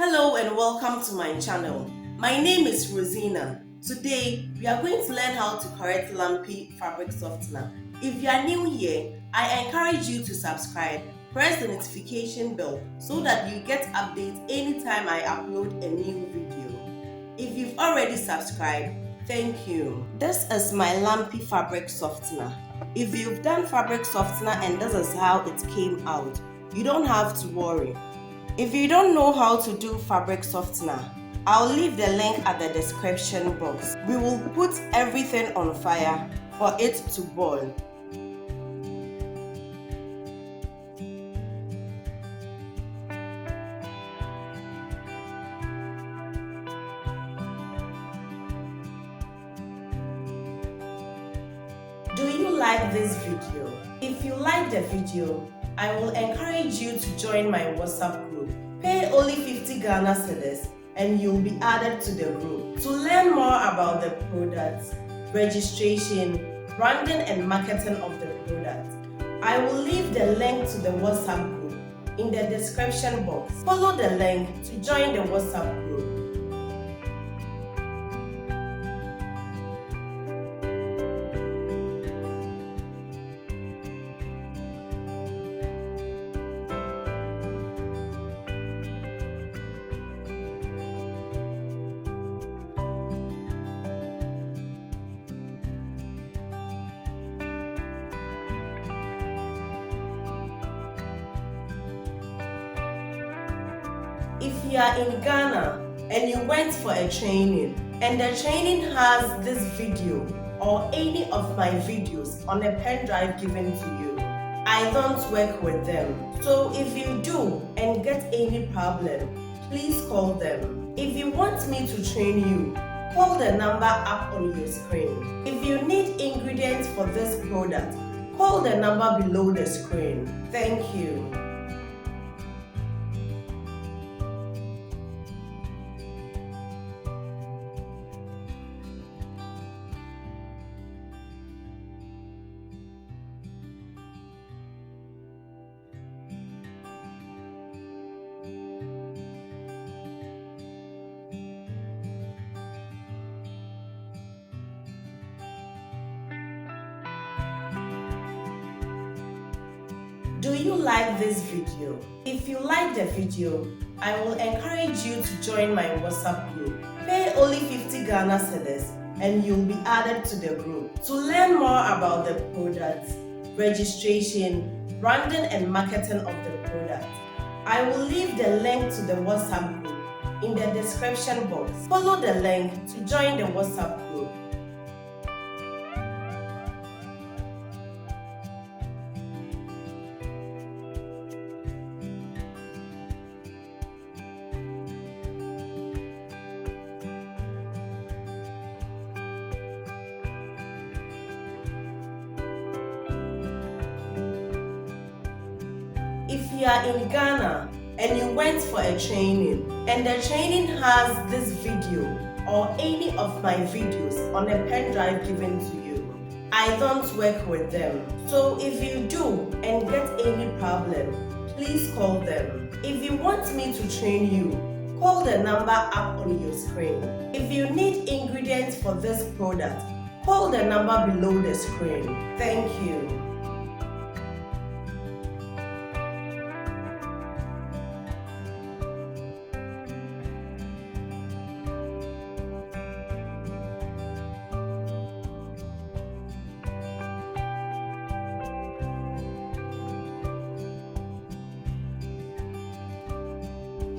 Hello and welcome to my channel. My name is Rosina. Today we are going to learn how to correct lumpy fabric softener. If you are new here, I encourage you to subscribe, press the notification bell so that you get updates anytime I upload a new video. If you've already subscribed, thank you. This is my lumpy fabric softener. If you've done fabric softener and this is how it came out, you don't have to worry. If you don't know how to do fabric softener, I'll leave the link at the description box. We will put everything on fire for it to boil. Do you like this video? If you like the video, I will encourage you to join my WhatsApp group. Pay only 50 Ghana cedis and you'll be added to the group. To learn more about the products, registration, branding and marketing of the product, I will leave the link to the WhatsApp group in the description box. Follow the link to join the WhatsApp group. If you are in Ghana and you went for a training and the training has this video or any of my videos on a pen drive given to you, I don't work with them. So if you do and get any problem, please call them. If you want me to train you, call the number up on your screen. If you need ingredients for this product, call the number below the screen. Thank you. Do you like this video? If you like the video, I will encourage you to join my WhatsApp group. Pay only 50 Ghana cedis and you'll be added to the group. To learn more about the products, registration, branding and marketing of the product, I will leave the link to the WhatsApp group in the description box. Follow the link to join the WhatsApp group. If you are in Ghana and you went for a training and the training has this video or any of my videos on a pen drive given to you, I don't work with them. So if you do and get any problem, please call them. If you want me to train you, call the number up on your screen. If you need ingredients for this product, call the number below the screen. Thank you.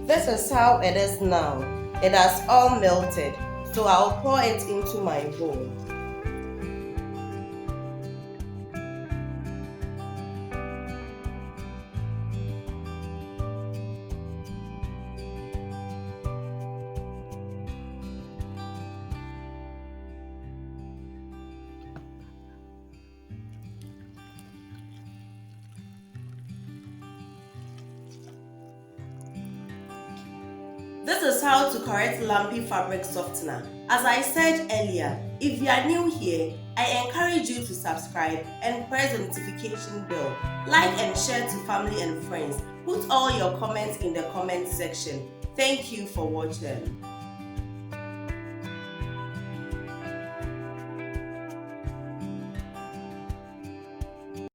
This is how it is now. It has all melted, so I'll pour it into my bowl. This is how to correct lumpy fabric softener. As I said earlier, if you are new here, I encourage you to subscribe and press the notification bell. Like and share to family and friends. Put all your comments in the comment section. Thank you for watching.